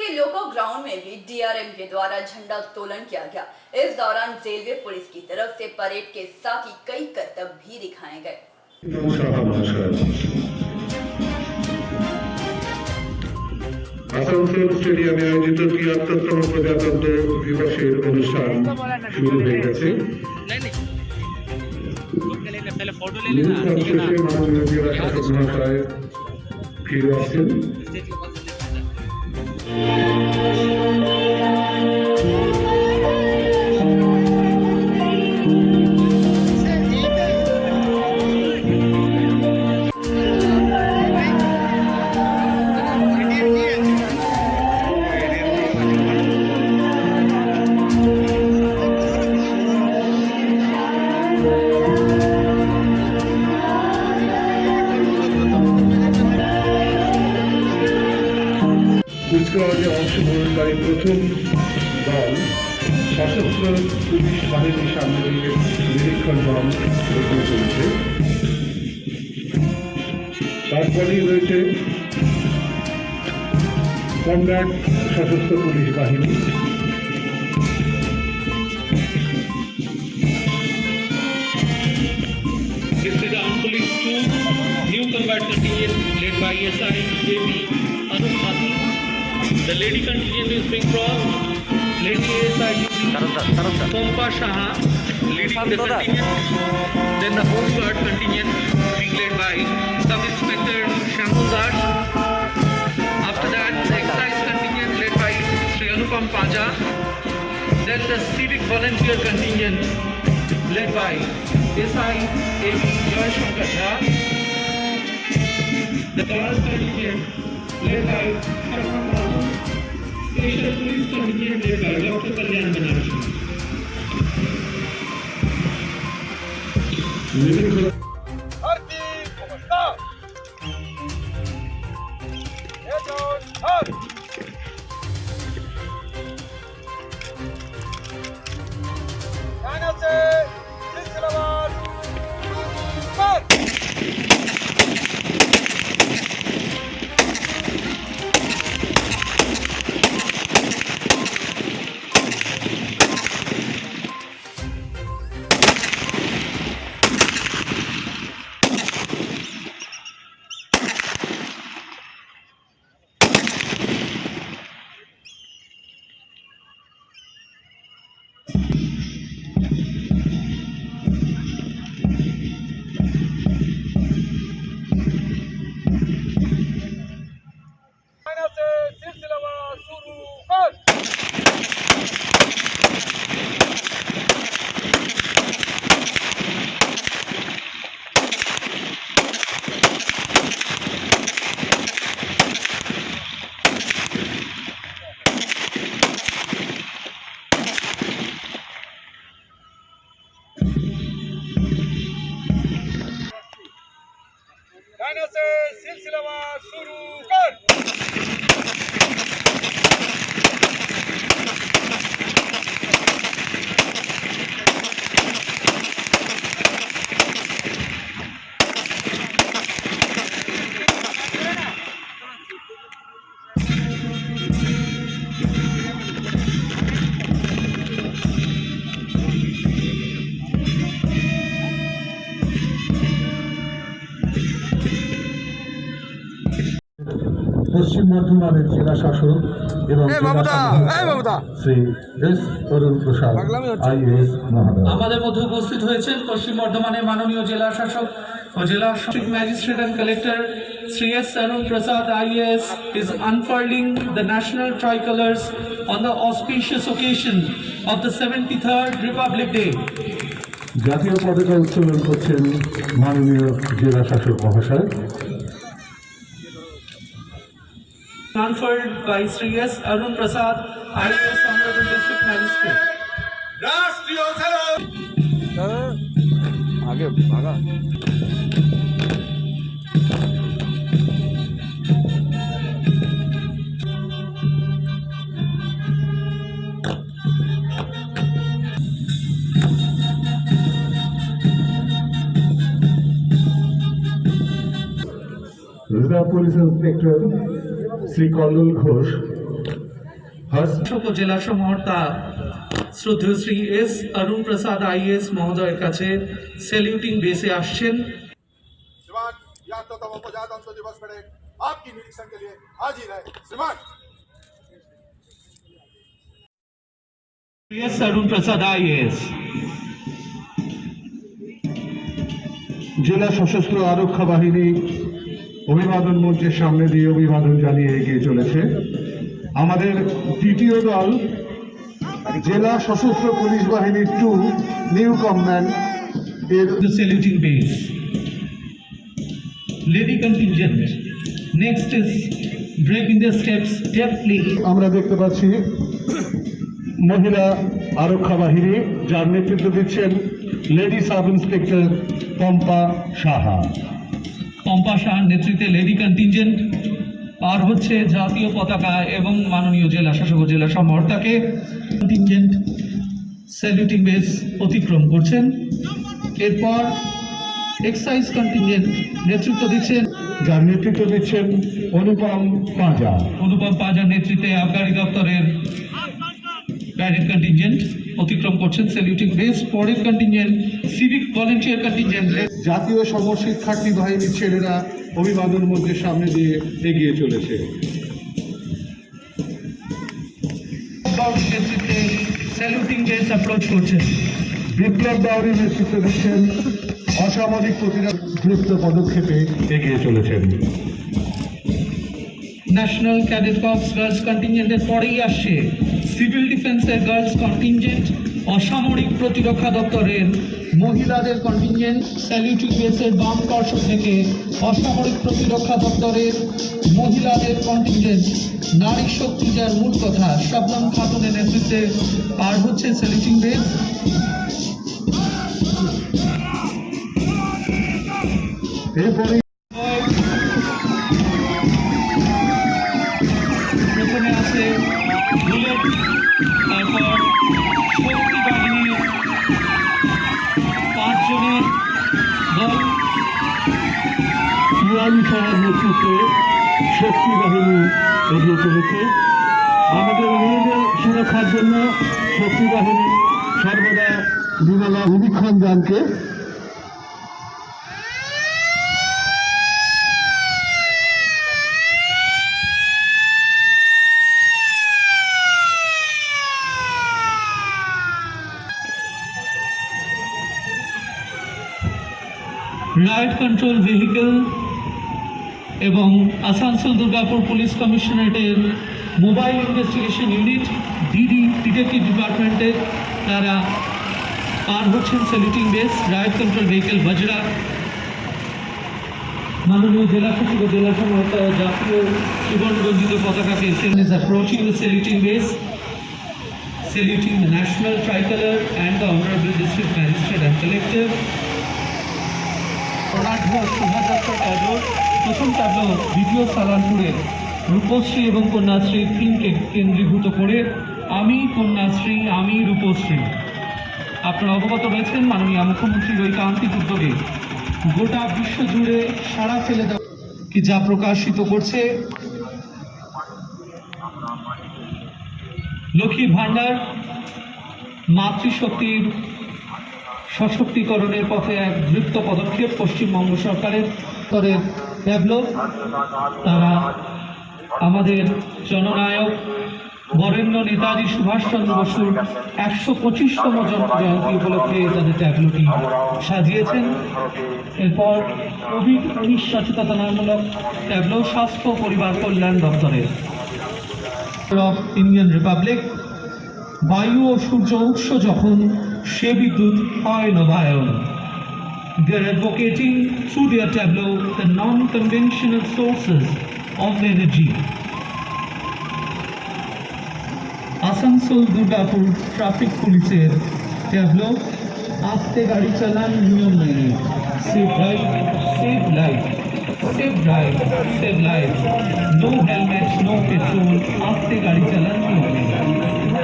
के लोको ग्राउंड में भी डीआरएम के द्वारा झंडा उत्तोलन किया गया। इस दौरान रेलवे पुलिस की तरफ से परेड के साथ ही कई करतब भी दिखाए गए। আসানসোল স্টেডিয়ামে আয়োজিত ৭৩তম প্রজাতন্ত্র দিবসের অনুষ্ঠান শুরু হয়ে গেছে। শেষে মাননীয় জেলা শাসক মহাশয় ফিরে আসছেন। কুচকাওয়াজে অংশগ্রহণকারী প্রথম দল সশস্ত্র পুলিশ বাহিনীর সামনে থেকে নিরীক্ষণ দল গঠন করেছে। তারপরেই রয়েছে কমব্যাট সশস্ত্র পুলিশ বাহিনী। This is the Armed Police 2 new combat contingent led by SI JP Anup Khati. The lady contingent is being crossed. Lady SI Pompa Shaha leading the contingent. Then the Home Guard contingent being led by Sub Inspector Shambhu Das. After that, the Excise contingent led by Sri Anupam Paja. Then the Civic Volunteer contingent led by SI AB Joy Shankar Jha. The Guard contingent led by Harman Babu. Special Police contingent led by Dr. Kalyan Banerjee. Bharti Namaskar. Hey John, hard. China se silsilavar Namaskar. China se silsilavar shuru kar. China se silsilavar shuru kar. পশ্চিম বর্ধমানের জেলা শাসক এবং Shri S Tarun প্রসাদ IAS মহোদয় আমাদের মধ্যে উপস্থিত হয়েছেন পশ্চিম বর্ধমানের মাননীয় জেলা শাসক ও জেলা magistrate and collector Shri S Tarun Prasad IAS is unfurling the national tricolors on the auspicious occasion of the 73rd Republic Day. জাতীয় পতাকা উত্তোলন করছেন মাননীয় জেলা শাসক মহাশয়। Conferred by Sri S. Arun Prasad, IAS Honorable District Magistrate. राष्ट्रीय आगे भागा reserve police inspector Shri Kallol Ghosh উপজেলা সমহর্তা শ্রদ্ধেয় Shri S Arun Prasad is মহোদয়ের কাছে স্যালিউটিং বেসে আসছেন। श्रीमान 76वां प्रजातंत्र दिवस परेड आपकी निरीक्षण के लिए हाजिर है। श्रीमान एस अरुण प्रसाद आईएएस। জেলা সশস্ত্র আরক্ষা বাহিনী অভিবাদন মঞ্চের সামনে দিয়ে অভিবাদন জানিয়ে এগিয়ে চলেছে। আমাদের দ্বিতীয় দল জেলা সশস্ত্র পুলিশ বাহিনী 2 নিউ কমান্ড এর The saluting base. Lady contingent. Next is breaking the steps deftly. আমরা দেখতে পাচ্ছি মহিলা আরক্ষা বাহিনী, যার নেতৃত্ব দিচ্ছেন lady sub inspector Pampa Saha. Pampa শাহর নেতৃত্বে লেডি কন্টিনজেন্ট পার হচ্ছে জাতীয় পতাকা এবং মাননীয় জেলা শাসক ও জেলা সমহর্তাকে কন্টিনজেন্ট স্যালুটিং বেস অতিক্রম করছেন। এরপর এক্সাইজ কন্টিনজেন্ট নেতৃত্ব দিচ্ছেন, যার নেতৃত্ব দিচ্ছেন অনুপম পাঁজা। অনুপম পাঁজার নেতৃত্বে আবগারি দপ্তরের প্যারেড কন্টিনজেন্ট অতিক্রম করছেন স্যালুটিং বেস। পরের কন্টিনজেন্ট সিভিক ভলেন্টিয়ার কন্টিনজেন্ট জাতীয় সমর শিক্ষার্থী বাহিনীর ছেলেরা অভিবাদন মঞ্চের সামনে দিয়ে এগিয়ে চলেছে। নেতৃত্বে স্যালুটিং বেস অ্যাপ্রোচ করছেন। বিপ্লব বাউরির নেতৃত্ব দিচ্ছেন অসামরিক প্রতিরোধ দ্রুত পদক্ষেপে এগিয়ে চলেছেন। ন্যাশনাল ক্যাডেট কর্পস গার্লস কন্টিনজেন্টের পরেই আসছে সিভিল ডিফেন্সের গার্লস কন্টিনজেন্ট, অসামরিক প্রতিরক্ষা দপ্তরের মহিলাদের কন্টিনজেন্ট। স্যালুটিং বেসের বাম পার্শ্ব থেকে অসামরিক প্রতিরক্ষা দপ্তরের মহিলাদের কন্টিনজেন্ট। নারী শক্তি যার মূল কথা, শবনম খাতুনের নেতৃত্বে পার হচ্ছে স্যালুটিং বেস। এরপরে প্রথমে আছে বুলেট, তারপর শক্তি বাহিনীর 5 জনের দল। ইয়ানি সাহার নেতৃত্বে শক্তি বাহিনী এগিয়ে চলেছে। আমাদের মেয়েদের সুরক্ষার জন্য শক্তি বাহিনী সর্বদা বিমলা নিরীক্ষণ যানকে রাইট কন্ট্রোল ভেহিকেল এবং আসানসোল দুর্গাপুর পুলিশ কমিশনারেটের mobile investigation unit DD detective ডিপার্টমেন্টের তারা পার হচ্ছেন saluting base. Right control vehicle বজরা মাননীয় জেলা সচিব ও জেলা সমহর্তা জাতীয় সুবর্ণরঞ্জিত পতাকাকে is approaching the saluting base, saluting the national tricolor and the honorable district magistrate and collector. শোভাযাত্রা ট্যাবলো, প্রথম ট্যাবলো দ্বিতীয় সালানপুরের রূপশ্রী এবং কন্যাশ্রী থিমকে কেন্দ্রীভূত করে আমি কন্যাশ্রী আমি রূপশ্রী। আপনারা অবগত রয়েছেন মাননীয় মুখ্যমন্ত্রীর ঐকান্তিক উদ্যোগে গোটা বিশ্ব জুড়ে সাড়া ফেলে দেওয়া কি যা প্রকাশিত করছে লক্ষ্মীর ভাণ্ডার, মাতৃশক্তির সশক্তিকরণের পথে এক দ্রুত পদক্ষেপ পশ্চিমবঙ্গ সরকারের ট্যাবলো। তারা আমাদের জননায়ক বরেণ্য নেতাজি সুভাষচন্দ্র বসুর 125তম জয়ন্তী উপলক্ষে তাদের ট্যাবলোটি সাজিয়েছেন। এরপর কোভিড-19 সচেতনতামূলক ট্যাবলো স্বাস্থ্য পরিবার কল্যাণ দপ্তরের অফ ইন্ডিয়ান রিপাবলিক। বায়ু ও সূর্য উৎস যখন সে বিদ্যুৎ হয় নবায়ন। They are advocating through their tableau the non-conventional sources of energy. Asansol Durgapur traffic পুলিশের ট্যাবলো আস্তে গাড়ি চালান নিয়ম মেনে, save life save life, save drive save life, no helmet no petrol, আস্তে গাড়ি চালান নিয়ম মেনে।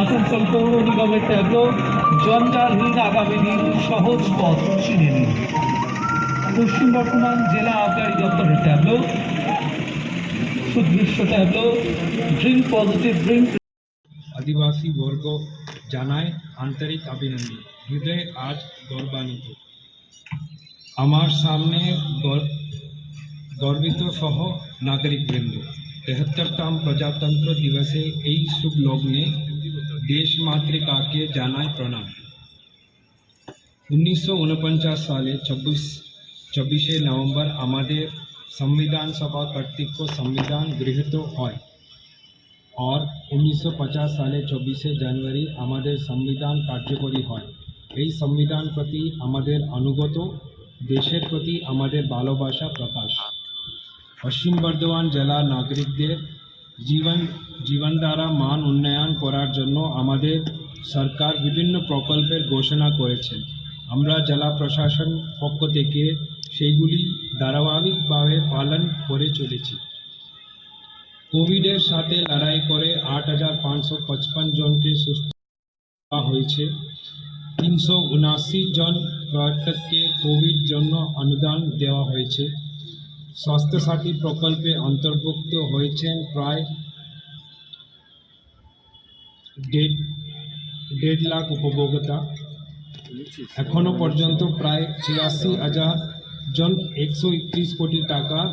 আসানসোল পৌর নিগমের ট্যাবলো জঞ্জালহীন আগামী দিন সহজ পথ চিনে নিন। পশ্চিম বর্ধমান জেলা আবগারি দপ্তরের ট্যাবলো সুদৃশ্য ট্যাবলো ড্রিঙ্ক পজিটিভ ড্রিঙ্ক আদিবাসী বর্গ জানায় আন্তরিক অভিনন্দন। হৃদয় আজ গৌরবান্বিত। আমার সামনে গর্বিত সহ নাগরিকবৃন্দ, 73তম প্রজাতন্ত্র দিবসে এই শুভ লগ্নে দেশ মাতৃকাকে জানায় প্রণাম। 1949 সালে 24শে নভেম্বর আমাদের संविधान सभा কর্তৃক संविधान গৃহীত হয় और 1950 সালে 24শে জানুয়ারি আমাদের সংবিধান কার্যকরী হয়। এই সংবিধান প্রতি আমাদের অনুগত, দেশের প্রতি আমাদের ভালোবাসা প্রকাশ। পশ্চিম বর্ধমান জেলার নাগরিকদের জীবনধারা মান উন্নয়ন করার জন্য আমাদের সরকার বিভিন্ন প্রকল্পের ঘোষণা করেছে। আমরা জেলা প্রশাসন পক্ষ থেকে সেইগুলি ধারাবাহিকভাবে পালন করে চলেছি। কোভিডের সাথে লড়াই করে 8,555 জনকে সুস্থ করা হয়েছে। 379 জন পর্যটককে কোভিড জন্য অনুদান দেওয়া হয়েছে। স্বাস্থ্যসাথী প্রকল্পে অন্তর্ভুক্ত হয়েছেন প্রায় 1.5 লাখ উপভোক্তা। এখনো পর্যন্ত প্রায় 86,000 জন 131 কোটি টাকার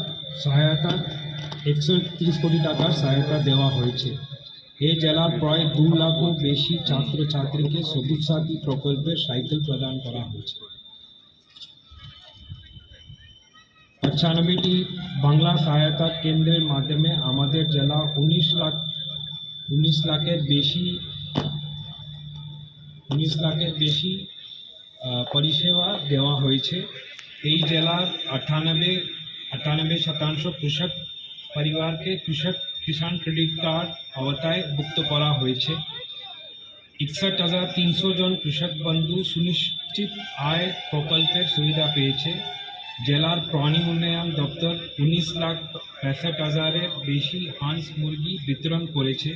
সহায়তা দেওয়া হয়েছে। এই জেলার প্রায় 2 লাখও বেশি ছাত্রছাত্রীকে সবুজ সাথী প্রকল্পের সাইকেল প্রদান করা হয়েছে। 95টি বাংলা সহায়তা কেন্দ্রের মাধ্যমে আমাদের জেলা 19 লাখের বেশি পরিষেবা দেওয়া হয়েছে। এই জেলার 98% কৃষক পরিবারকে কিষাণ ক্রেডিট কার্ড আওতায় ভুক্ত করা হয়েছে। 61,300 জন কৃষক বন্ধু সুনিশ্চিত আয় প্রকল্পের সুবিধা পেয়েছে। জেলার প্রাণী উন্নয়ন দপ্তর 19,65,000-এর বেশি হাঁস মুরগি বিতরণ করেছে।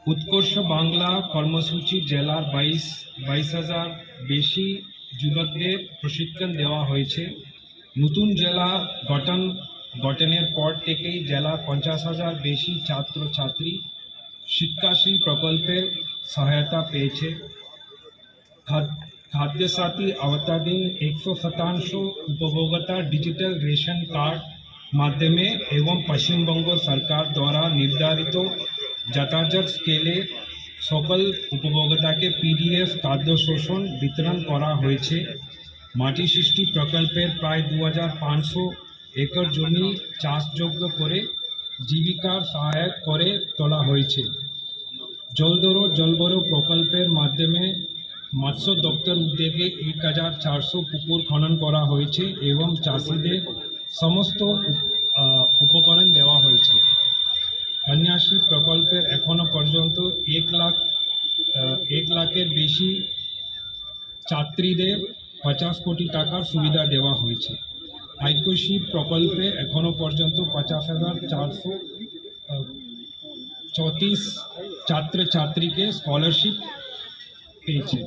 উৎকর্ষ বাংলা কর্মসূচি জেলার 22,000 বেশি যুবকদের প্রশিক্ষণ দেওয়া হয়েছে। নতুন জেলা গঠনের পর থেকেই জেলার 50,000 বেশি ছাত্রছাত্রী শিক্ষাশ্রী প্রকল্পের সহায়তা পেয়েছে। খাদ্যসাথী আওতাধীন 100% উপভোক্তা ডিজিটাল রেশন কার্ড মাধ্যমে এবং পশ্চিমবঙ্গ সরকার দ্বারা নির্ধারিত যথাযথ স্কেলে সকল উপভোক্তাকে পিডিএস খাদ্য শোষণ বিতরণ করা হয়েছে। মাটি সৃষ্টি প্রকল্পের প্রায় 2,500 একর জমি চাষযোগ্য করে জীবিকার সহায়ক করে তোলা হয়েছে। জলবরো প্রকল্পের মাধ্যমে মৎস্য দপ্তর উদ্যোগে 1,400 পুকুর খনন করা হয়েছে এবং চাষিদের সমস্ত উপকরণ দেওয়া হয়েছে। কন্যাশ্রী প্রকল্পের এখনো পর্যন্ত 1 লাখের বেশি ছাত্রীদের 50 কোটি টাকার সুবিধা দেওয়া হয়েছে। আইকোশ্রী প্রকল্পে এখনো পর্যন্ত 50,434 ছাত্রছাত্রীকে স্কলারशिप পেয়েছে।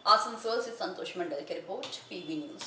आसनसोल से संतोष मंडल की रिपोर्ट, पीवी न्यूज।